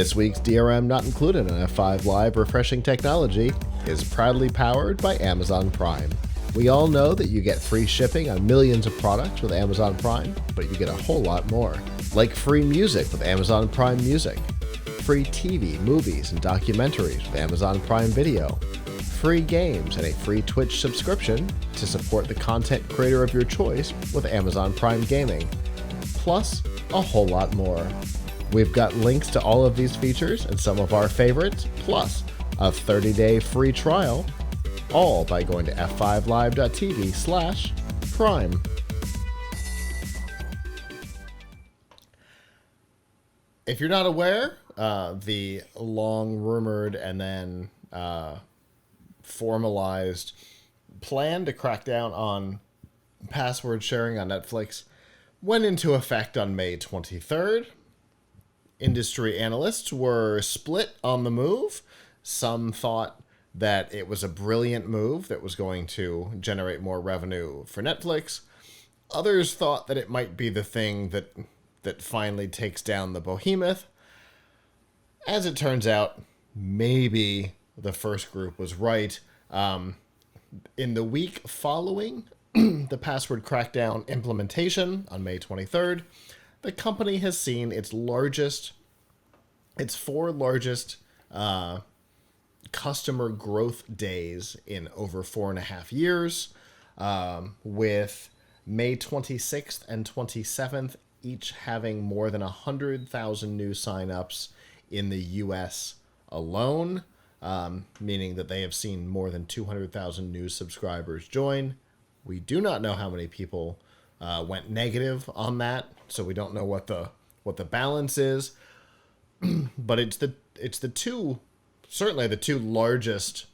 This week's DRM Not Included on F5 Live Refreshing Technology is proudly powered by Amazon Prime. We all know that you get free shipping on millions of products with Amazon Prime, but you get a whole lot more. Like free music with Amazon Prime Music, free TV, movies, and documentaries with Amazon Prime Video, free games, and a free Twitch subscription to support the content creator of your choice with Amazon Prime Gaming, plus a whole lot more. We've got links to all of these features and some of our favorites, plus a 30-day free trial, all by going to f5live.tv/prime. If you're not aware, the long-rumored and then formalized plan to crack down on password sharing on Netflix went into effect on May 23rd. Industry analysts were split on the move. Some thought that it was a brilliant move that was going to generate more revenue for Netflix. Others thought that it might be the thing that finally takes down the behemoth. As it turns out, maybe the first group was right. In the week following the password crackdown implementation on May 23rd, the company has seen its four largest customer growth days in over 4.5 years, with May 26th and 27th each having more than 100,000 new signups in the US alone, meaning that they have seen more than 200,000 new subscribers join. We do not know how many people went negative on that, so we don't know what the balance is. But it's the two largest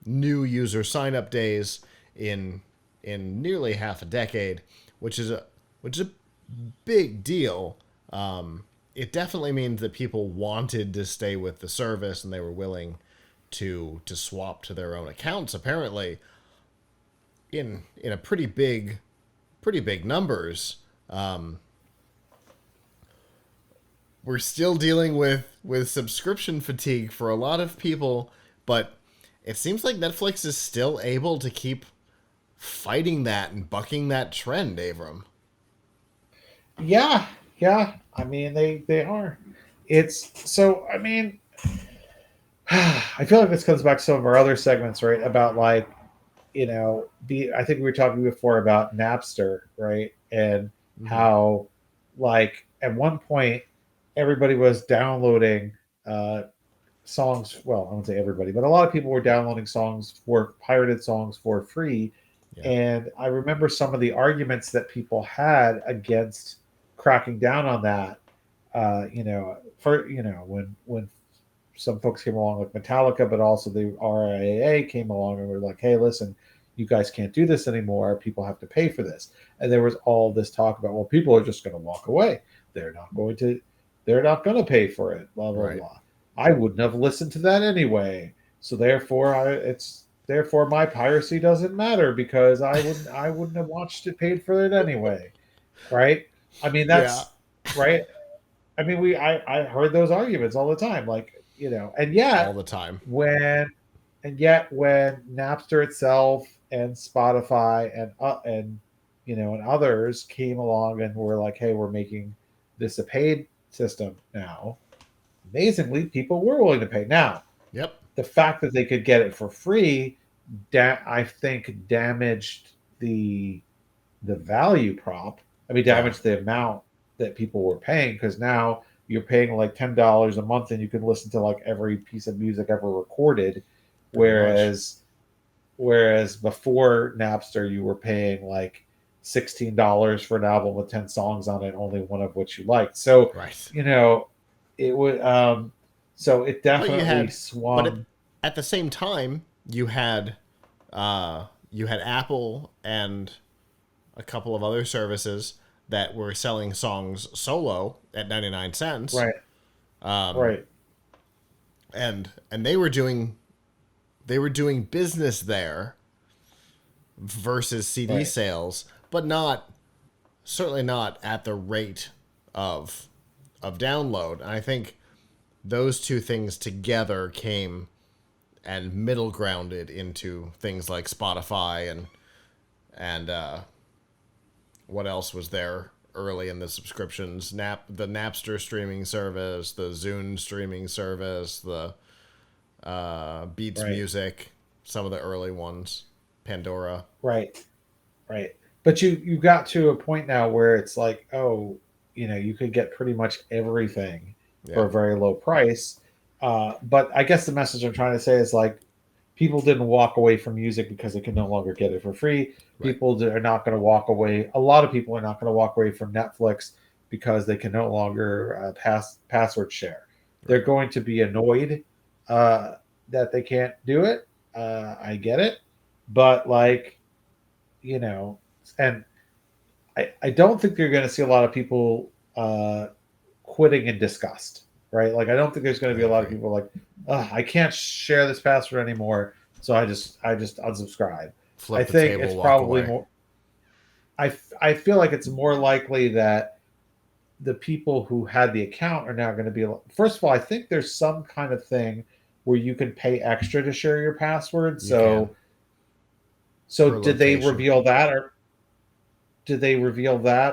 new user sign up days in nearly half a decade, which is a big deal. It definitely means that people wanted to stay with the service and they were willing to swap to their own accounts, apparently in a pretty big numbers. We're still dealing with subscription fatigue for a lot of people, but it seems like Netflix is still able to keep fighting that and bucking that trend, Avram. Yeah. I mean, they are. It's so. I mean, I feel like this comes back to some of our other segments, right? About I think we were talking before about Napster, right? And how, at one point, everybody was downloading songs. Well, I won't say everybody, but a lot of people were downloading pirated songs for free. Yeah. And I remember some of the arguments that people had against cracking down on that. When some folks came along like Metallica, but also the RIAA came along and were like, hey, listen, you guys can't do this anymore. People have to pay for this. And there was all this talk about, well, people are just going to walk away. They're not going to pay for it, blah, blah, right. blah. I wouldn't have listened to that anyway. So therefore my piracy doesn't matter because I wouldn't have watched it paid for it anyway. Right? I mean, that's right. I mean, I heard those arguments all the time, and yet all the time when Napster itself and Spotify and others came along and were like, hey, we're making this a paid system now. Amazingly, people were willing to pay. Now, the fact that they could get it for free, I think damaged the value prop. I mean, damaged the amount that people were paying, because now you're paying like $10 a month and you can listen to like every piece of music ever recorded, whereas before Napster you were paying like $16 for an album with 10 songs on it, only one of which you liked. So it would so it definitely swung. But at the same time, you had Apple and a couple of other services that were selling songs solo at 99 cents. Right. Right. And they were doing business there versus CD sales, but certainly not at the rate of download. And I think those two things together came and middle grounded into things like Spotify and what else was there early in the subscriptions? The Napster streaming service, the Zune streaming service, the Beats Music, some of the early ones, Pandora. Right. But you got to a point now where it's like, oh, you could get pretty much everything for a very low price. But I guess the message I'm trying to say is like, people didn't walk away from music because they can no longer get it for free. Right. People are not going to walk away. A lot of people are not going to walk away from Netflix because they can no longer password share. Right. They're going to be annoyed that they can't do it. I get it. But like, and I don't think you're going to see a lot of people quitting in disgust, right? Like, I don't think there's going to be a lot of people like, I can't share this password anymore, so I just unsubscribe. I think it's probably more. I feel like it's more likely that the people who had the account are now going to be. First of all, I think there's some kind of thing where you can pay extra to share your password. So did they reveal that,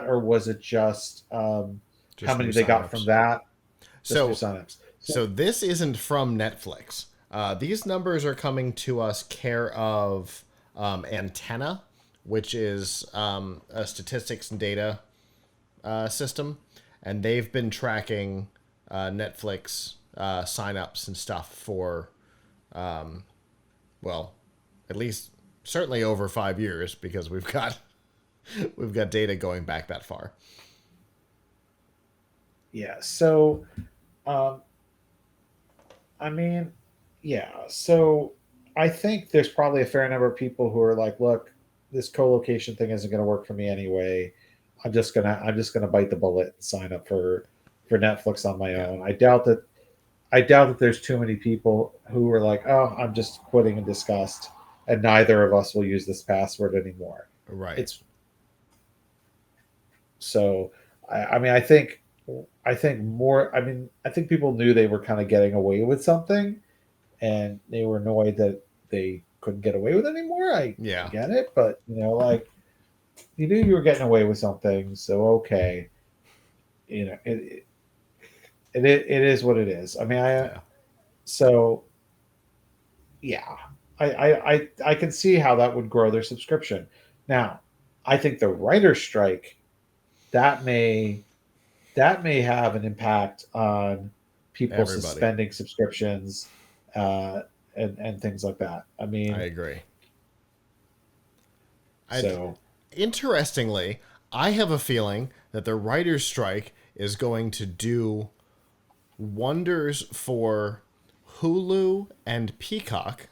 or was it just how many they got from that? So this isn't from Netflix. These numbers are coming to us care of Antenna, which is a statistics and data system, and they've been tracking Netflix signups and stuff for, at least certainly over 5 years, because we've got data going back that far. Yeah. So, So I think there's probably a fair number of people who are like, look, this co-location thing isn't going to work for me anyway. I'm just gonna bite the bullet and sign up for Netflix on my own. I doubt that there's too many people who are like, oh, I'm just quitting in disgust, and neither of us will use this password anymore. Right. I think people knew they were kind of getting away with something, and they were annoyed that they couldn't get away with it anymore. I get it, but you knew you were getting away with something, so okay. It is what it is. I can see how that would grow their subscription. Now, I think the writer's strike that may have an impact on people suspending subscriptions and things like that. I agree. Interestingly, I have a feeling that the writer's strike is going to do wonders for Hulu and Peacock,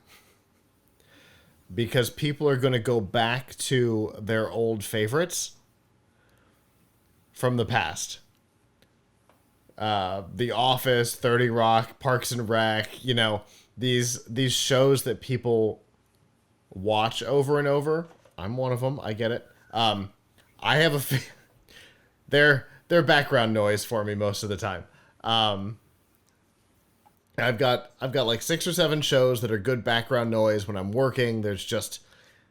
because people are going to go back to their old favorites from the past. The Office, 30 Rock, Parks and Rec, these shows that people watch over and over. I'm one of them. I get it. I have they're background noise for me most of the time. I've got like 6 or 7 shows that are good background noise when I'm working. There's just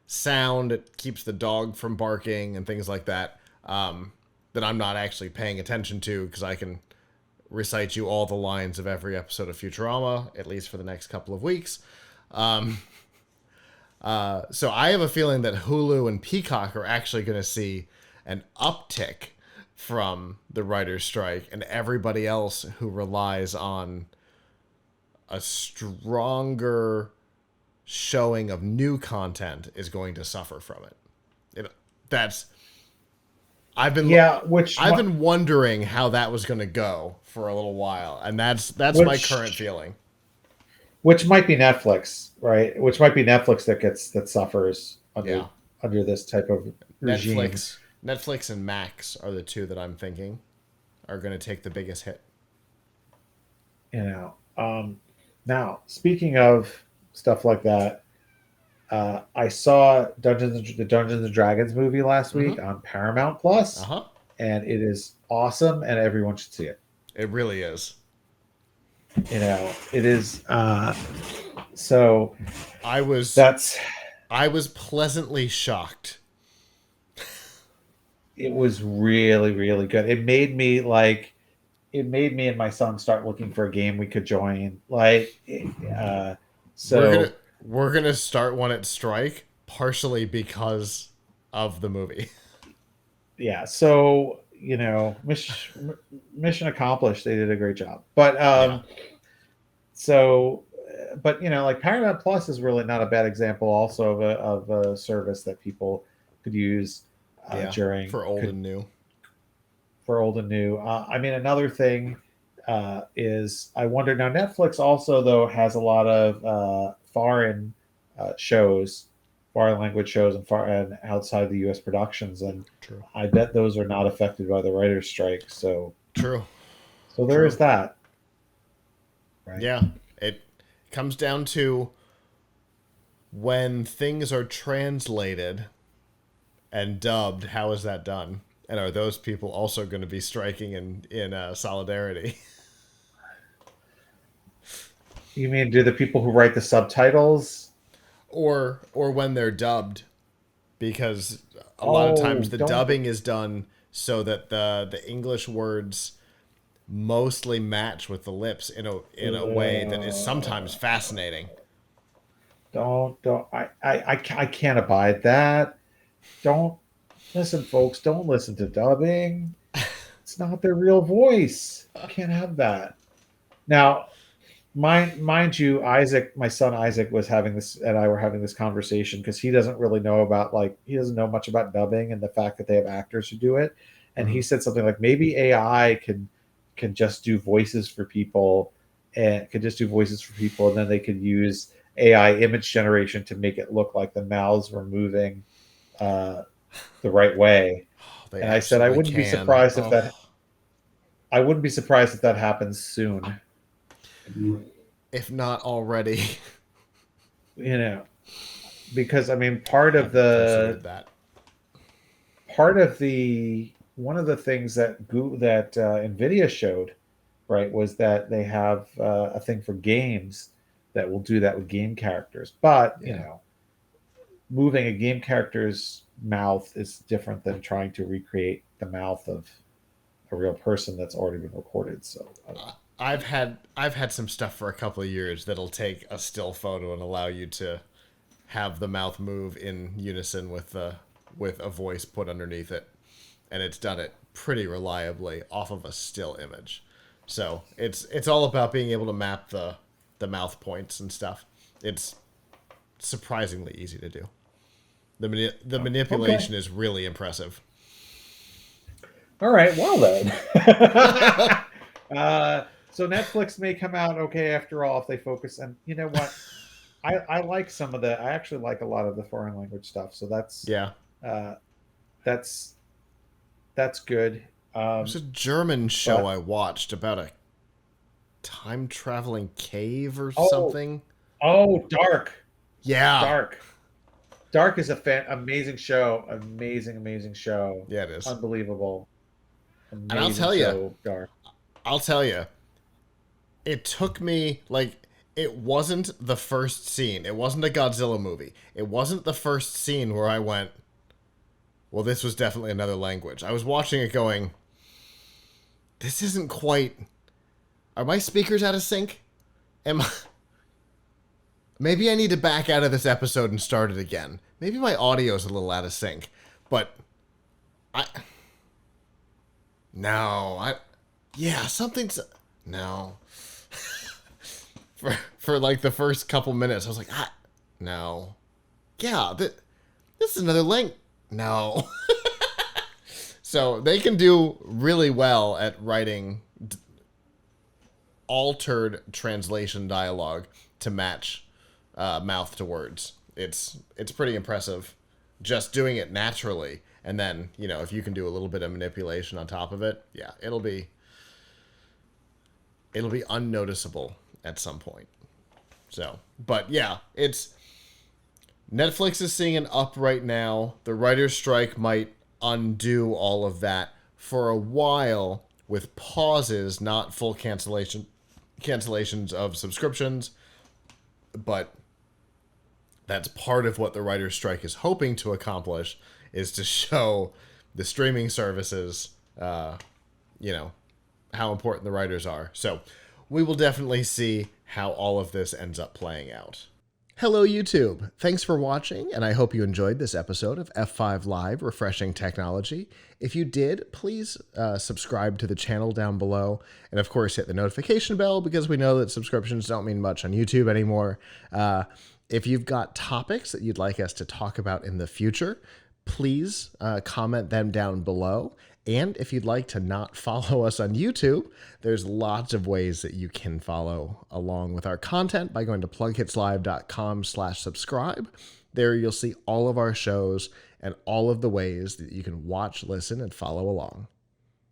sound that keeps the dog from barking and things like that. That I'm not actually paying attention to, because I can recite you all the lines of every episode of Futurama, at least for the next couple of weeks. So I have a feeling that Hulu and Peacock are actually going to see an uptick from the writer's strike, and everybody else who relies on a stronger showing of new content is going to suffer from it. I've been wondering how that was going to go for a little while, and that's my current feeling. Which might be Netflix, right? Which might be Netflix that suffers under this type of regime. Netflix and Max are the two that I'm thinking are going to take the biggest hit. Now, speaking of stuff like that, I saw the Dungeons and Dragons movie last week on Paramount Plus, and it is awesome, and everyone should see it. It really is. It is. So I was that's I was pleasantly shocked. it was really, really good. It made me and my son start looking for a game we could join. We're gonna So we're gonna start one at Strike partially because of the movie. yeah, so mission accomplished. They did a great job. But Yeah, so, but like Paramount Plus is really not a bad example, also of a service that people could use yeah, during for old could and new. for old and new. I mean, another thing is I wonder now. Netflix also though has a lot of foreign shows, foreign language shows, and outside the U.S. productions, and True, I bet those are not affected by the writers' strike. true, So there is true. that, right? Yeah, it comes down to when things are translated and dubbed. How is that done? And are those people also going to be striking in solidarity? You mean do the people who write the subtitles? Or when they're dubbed, because a lot of times Oh, the don't. dubbing is done so that the English words mostly match with the lips in a way that is sometimes fascinating. Don't. I can't abide that. Don't listen, folks. Don't listen to dubbing. It's not their real voice. Can't have that. Now, mind you, Isaac, my son Isaac, was having this, and I were having this conversation because he doesn't really know about he doesn't know much about dubbing and the fact that they have actors who do it. And he Mhm. said something like maybe AI can just do voices for people and could just do voices for people, and then they could use AI image generation to make it look like the mouths were moving uh, the right way. Oh, they And I said absolutely can. Oh, I wouldn't be surprised if that happens soon. if not already. You know, because I mean, Haven't considered that. part of the one of the things that Nvidia showed, right, was that they have a thing for games that will do that with game characters. But Yeah. moving a game character's mouth is different than trying to recreate the mouth of a real person that's already been recorded. So I don't know. I've had some stuff for a couple of years that'll take a still photo and allow you to have the mouth move in unison with a voice put underneath it, and it's done it pretty reliably off of a still image. So it's all about being able to map the mouth points and stuff. It's surprisingly easy to do. The Okay. manipulation is really impressive. All right. Well then. So Netflix may come out okay after all if they focus. And you know what? I like some of the. I actually like a lot of the foreign language stuff. So Yeah, uh, that's that's good. there's a German show But I watched about a time traveling cave or oh, something. Dark, Yeah, Dark, Dark is a amazing show. Amazing show. yeah, it is. Unbelievable. And I'll Amazing tell you, show. Dark. I'll tell you, it took me like it wasn't the first scene. It wasn't a Godzilla movie. It wasn't the first scene where I went, well, this was definitely another language. I was watching it going, this isn't quite. Are my speakers out of sync? Am I, maybe I need to back out of this episode and start it again. Maybe my audio's a little out of sync. But I no, I yeah, something's no. For like the first couple minutes, I was like, no. Yeah, this is another link. No. So they can do really well at writing altered translation dialogue to match mouth to words. It's pretty impressive just doing it naturally, and then if you can do a little bit of manipulation on top of it, yeah, it'll be unnoticeable at some point. So, but yeah, it's Netflix is seeing an up right now. The writer's strike might undo all of that for a while with pauses, not full cancellation cancellations of subscriptions, but that's part of what the writer's strike is hoping to accomplish, is to show the streaming services, how important the writers are. So we will definitely see how all of this ends up playing out. Hello, YouTube. Thanks for watching, and I hope you enjoyed this episode of F5 Live Refreshing Technology. If you did, please subscribe to the channel down below, and of course hit the notification bell, because we know that subscriptions don't mean much on YouTube anymore. If you've got topics that you'd like us to talk about in the future, please comment them down below. And if you'd like to not follow us on YouTube, there's lots of ways that you can follow along with our content by going to PLUGHITZlive.com/subscribe. There you'll see all of our shows and all of the ways that you can watch, listen, and follow along.